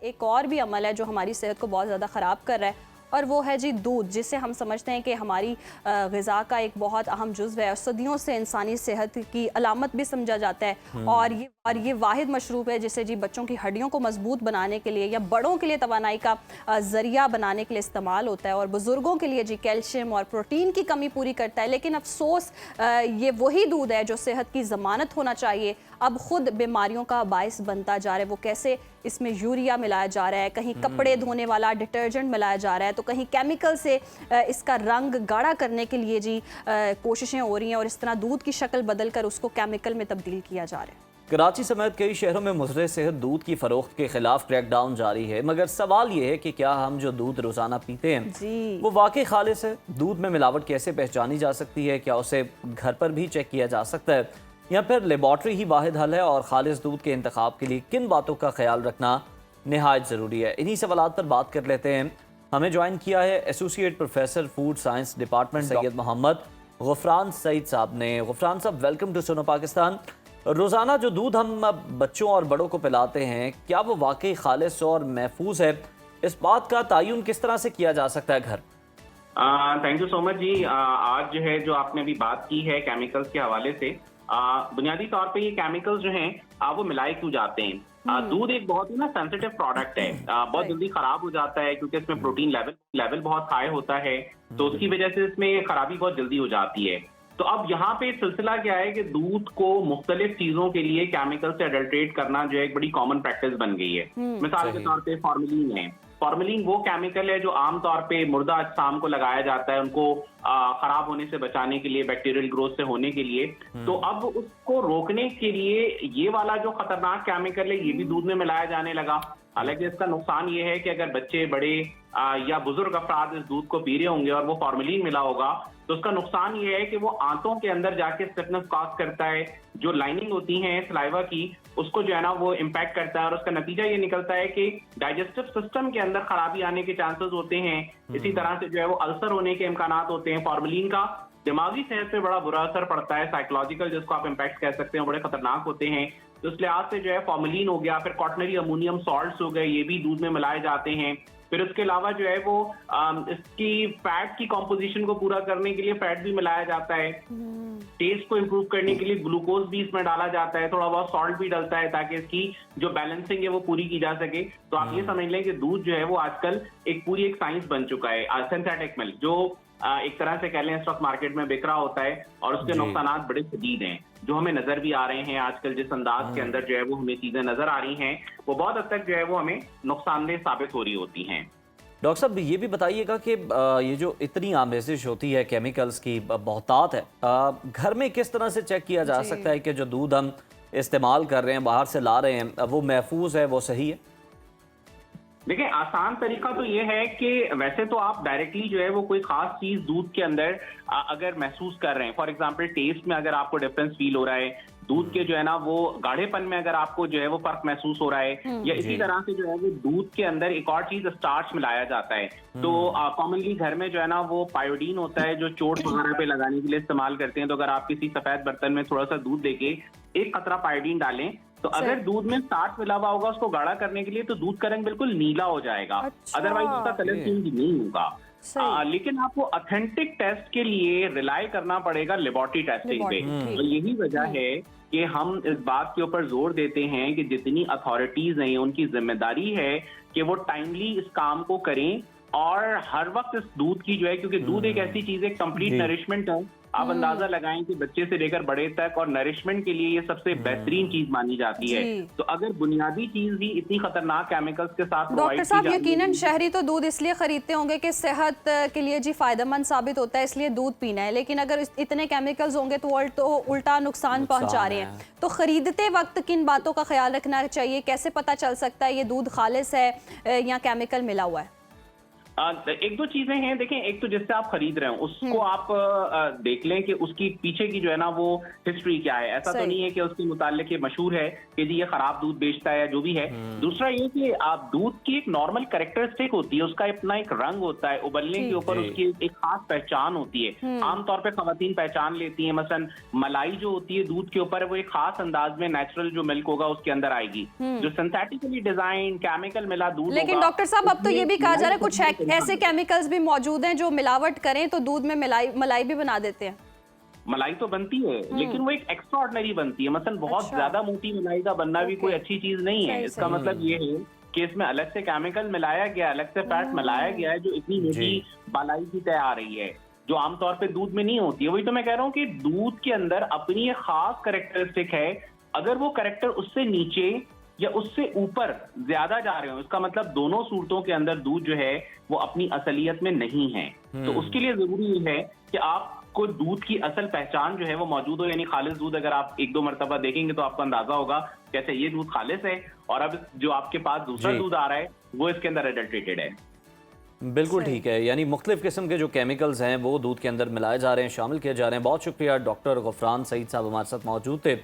एक और भी अमल है जो हमारी सेहत को बहुत ज़्यादा ख़राब कर रहा है, और वो है जी दूध, जिसे हम समझते हैं कि हमारी ग़िज़ा का एक बहुत अहम जुज़्व है और सदियों से इंसानी सेहत की अलामत भी समझा जाता है। और ये वाहिद मशरूब है जिसे जी बच्चों की हड्डियों को मजबूत बनाने के लिए या बड़ों के लिए तवानाई का ज़रिया बनाने के लिए इस्तेमाल होता है, और बुज़ुर्गों के लिए जी कैल्शियम और प्रोटीन की कमी पूरी करता है। लेकिन अफसोस ये वही दूध है जो सेहत की ज़मानत होना चाहिए, अब खुद बीमारियों का बायस बनता जा रहा है। वो कैसे? इसमें यूरिया मिलाया जा रहा है, कहीं कपड़े धोने वाला डिटर्जेंट मिलाया जा रहा है, तो कहीं केमिकल से इसका रंग गाढ़ा करने के लिए जी कोशिशें हो रही हैं, और इस तरह दूध की शक्ल बदल कर उसको केमिकल में तब्दील किया जा रहा है। कराची समेत कई शहरों में मुज़र सेहत दूध की फरोख्त के खिलाफ क्रैकडाउन जारी है, मगर सवाल ये है कि क्या हम जो दूध रोजाना पीते हैं वो वाकई खालिस है? दूध में मिलावट कैसे पहचानी जा सकती है? क्या उसे घर पर भी चेक किया जा सकता है, या फिर लेबॉर्ट्री ही वाहिद हल है? और खालिस दूध के इंतखाब के लिए किन बातों का ख्याल रखना नहायत ज़रूरी है? इन्हीं सवालात पर बात कर लेते हैं। हमें ज्वाइन किया है associate professor food science department Syed Mohammad Gufran Saeed sahab ने। गुफरान साहब, वेलकम टू सुनो पाकिस्तान। रोज़ाना जो दूध हम बच्चों और बड़ों को पिलाते हैं, क्या वो वाकई खालिस और महफूज है? इस बात का तयन किस तरह से किया जा सकता है घर? थैंक यू सो मच जी। आज जो है जो आपने अभी बात की है केमिकल्स के हवाले से, बुनियादी तौर पे ये केमिकल्स जो हैं वो मिलाए क्यों जाते हैं? दूध एक बहुत ही ना सेंसिटिव प्रोडक्ट है, बहुत जल्दी खराब हो जाता है क्योंकि इसमें प्रोटीन लेवल बहुत हाई होता है, तो उसकी वजह से इसमें खराबी बहुत जल्दी हो जाती है। तो अब यहाँ पे सिलसिला क्या है कि दूध को मुख्तलिफ चीजों के लिए केमिकल से अडल्ट्रेट करना जो है एक बड़ी कॉमन प्रैक्टिस बन गई है। मिसाल के तौर पे फॉर्मेलिन है। फॉर्मेलिन वो केमिकल है जो आमतौर पे मुर्दा अजसाम को लगाया जाता है उनको खराब होने से बचाने के लिए, बैक्टीरियल ग्रोथ से होने के लिए। तो अब उसको रोकने के लिए ये वाला जो खतरनाक केमिकल है ये भी दूध में मिलाया जाने लगा। हालांकि इसका नुकसान ये है कि अगर बच्चे, बड़े या बुजुर्ग अफराद इस दूध को पी रहे होंगे और वो फॉर्मेलिन मिला होगा, तो उसका नुकसान ये है कि वो आंतों के अंदर जाके स्टिफनेस कॉज करता है, जो लाइनिंग होती है सलाइवा की उसको जो है ना वो इम्पैक्ट करता है, और उसका नतीजा ये निकलता है कि डाइजेस्टिव सिस्टम के अंदर खराबी आने के चांसेस होते हैं। इसी तरह से जो है वो अल्सर होने के इम्कानात होते हैं। फॉर्मेलिन का दिमागी सेहत पे बड़ा बुरा असर पड़ता है, साइकोलॉजिकल जिसको आप इम्पैक्ट कह सकते हैं, बड़े खतरनाक होते हैं। तो इस लिहाज से जो है फॉर्मेलिन हो गया, फिर क्वाटरनरी अमोनियम सॉल्ट्स हो गए, ये भी दूध में मिलाए जाते हैं। फिर उसके अलावा जो है वो इसकी फैट की कॉम्पोजिशन को पूरा करने के लिए फैट भी मिलाया जाता है। टेस्ट को इम्प्रूव करने के लिए ग्लूकोज भी इसमें डाला जाता है, थोड़ा बहुत सॉल्ट भी डलता है ताकि इसकी जो बैलेंसिंग है वो पूरी की जा सके। तो आप ये समझ लें कि दूध जो है वो आजकल एक पूरी एक साइंस बन चुका है। सिंथेटिक मिल्क जो एक तरह से कह लें स्टॉक मार्केट में बिक रहा होता है, और उसके नुकसान बड़े शदीद हैं जो हमें नजर भी आ रहे हैं आजकल। जिस अंदाज के अंदर जो है वो हमें चीजें नजर आ रही हैं वो बहुत हद तक जो है वो हमें नुकसानदेह साबित हो रही होती हैं। डॉक्टर साहब, ये भी बताइएगा कि ये जो इतनी आमेजिश होती है केमिकल्स की, बहुतात है, घर में किस तरह से चेक किया जा सकता है कि जो दूध हम इस्तेमाल कर रहे हैं, बाहर से ला रहे हैं, वो महफूज है, वो सही है? देखिए, आसान तरीका तो ये है कि वैसे तो आप डायरेक्टली जो है वो कोई खास चीज दूध के अंदर अगर महसूस कर रहे हैं, फॉर एग्जांपल टेस्ट में अगर आपको डिफरेंस फील हो रहा है, दूध के जो है ना वो गाढ़ेपन में अगर आपको जो है वो फर्क महसूस हो रहा है, या इसी तरह से जो है वो दूध के अंदर एक और चीज स्टार्च मिलाया जाता है। तो कॉमनली घर में जो है ना वो पायोडीन होता है जो चोट वगैरह पे लगाने के लिए इस्तेमाल करते हैं। तो अगर आप किसी सफेद बर्तन में थोड़ा सा दूध देके एक कतरा पायोडीन डालें, तो अगर दूध में स्टार्च मिला हुआ होगा उसको गाढ़ा करने के लिए, तो दूध का रंग बिल्कुल नीला हो जाएगा। अदरवाइज उसका कलर चेंज नहीं होगा। लेकिन आपको ऑथेंटिक टेस्ट के लिए रिलाई करना पड़ेगा लेबोरेटरी टेस्टिंग पे। तो यही वजह है कि हम इस बात के ऊपर जोर देते हैं कि जितनी अथॉरिटीज हैं उनकी जिम्मेदारी है कि वो टाइमली इस काम को करें, और हर वक्त इस दूध की जो है, क्योंकि दूध एक ऐसी चीज है, कंप्लीट नरिशमेंट है। आप अंदाजा लगाएं कि बच्चे से लेकर बड़े तक और नरिशमेंट के लिए ये सबसे बेहतरीन चीज मानी जाती है। तो अगर बुनियादी चीज ही इतनी खतरनाक केमिकल्स के साथ, डॉक्टर साहब यकीनन शहरी तो दूध इसलिए खरीदते होंगे कि सेहत के लिए जी फायदेमंद साबित होता है, इसलिए दूध पीना है, लेकिन अगर इतने केमिकल्स होंगे तो उल्टा नुकसान पहुंचा रहे हैं। तो खरीदते वक्त किन बातों का ख्याल रखना चाहिए? कैसे पता चल सकता है ये दूध खालिस है या केमिकल मिला हुआ है? एक दो चीजें हैं, देखें, एक तो जिससे आप खरीद रहे हो उसको आप देख लें कि उसकी पीछे की जो है ना वो हिस्ट्री क्या है। ऐसा तो सही। नहीं है कि उसके मुतालिक ये मशहूर है कि जी ये खराब दूध बेचता है या जो भी है। दूसरा ये कि आप दूध की एक नॉर्मल कैरेक्टरिस्टिक होती है, उसका अपना एक रंग होता है, उबलने जी। के ऊपर जी। उसकी एक खास पहचान होती है। आमतौर पे खवातीन पहचान लेती है, मसलन मलाई जो होती है दूध के ऊपर वो एक खास अंदाज में नेचुरल जो मिल्क होगा उसके अंदर आएगी। जो सिंथेटिकली डिजाइन केमिकल मिला दूध लेकिन होगा, डॉक्टर साहब अब तो ये भी कहा जा रहा है कुछ उसमें ऐसे केमिकल्स भी मौजूद हैं जो मिलावट करें तो दूध में मलाई भी बना देते हैं। मलाई तो बनती है लेकिन वो एक एक्स्ट्रा ऑर्डिनरी बनती है। मतलब बहुत अच्छा। ज्यादा मोटी मलाई का बनना भी ओके। कोई अच्छी चीज नहीं है। सही, इसका सही। मतलब ये है कि इसमें अलग से केमिकल मिलाया गया, अलग से फैट मिलाया गया है जो इतनी मोटी जी। मलाई की तय आ रही है, जो आमतौर पे दूध में नहीं होती है। वही तो मैं कह रहा हूँ कि दूध के अंदर अपनी एक खास कैरेक्टरिस्टिक है। अगर वो कैरेक्टर उससे नीचे या उससे ऊपर ज्यादा जा रहे हो, इसका मतलब दोनों सूरतों के अंदर दूध जो है वो अपनी असलियत में नहीं है। तो उसके लिए जरूरी ये है कि आपको दूध की असल पहचान जो है वो मौजूद हो। यानी खालिस दूध अगर आप एक दो मरतबा देखेंगे तो आपको अंदाजा होगा कैसे ये दूध खालिस है, और अब जो आपके पास दूसरा जी। दूध आ रहा है वो इसके अंदर एडल्ट्रेटेड है। बिल्कुल सही। ठीक है, यानी मुख्तलिफ किस्म के जो केमिकल्स हैं वो दूध के अंदर मिलाए जा रहे हैं, शामिल किए जा रहे हैं। बहुत शुक्रिया, डॉक्टर गफरान सईद साहब हमारे साथ मौजूद थे।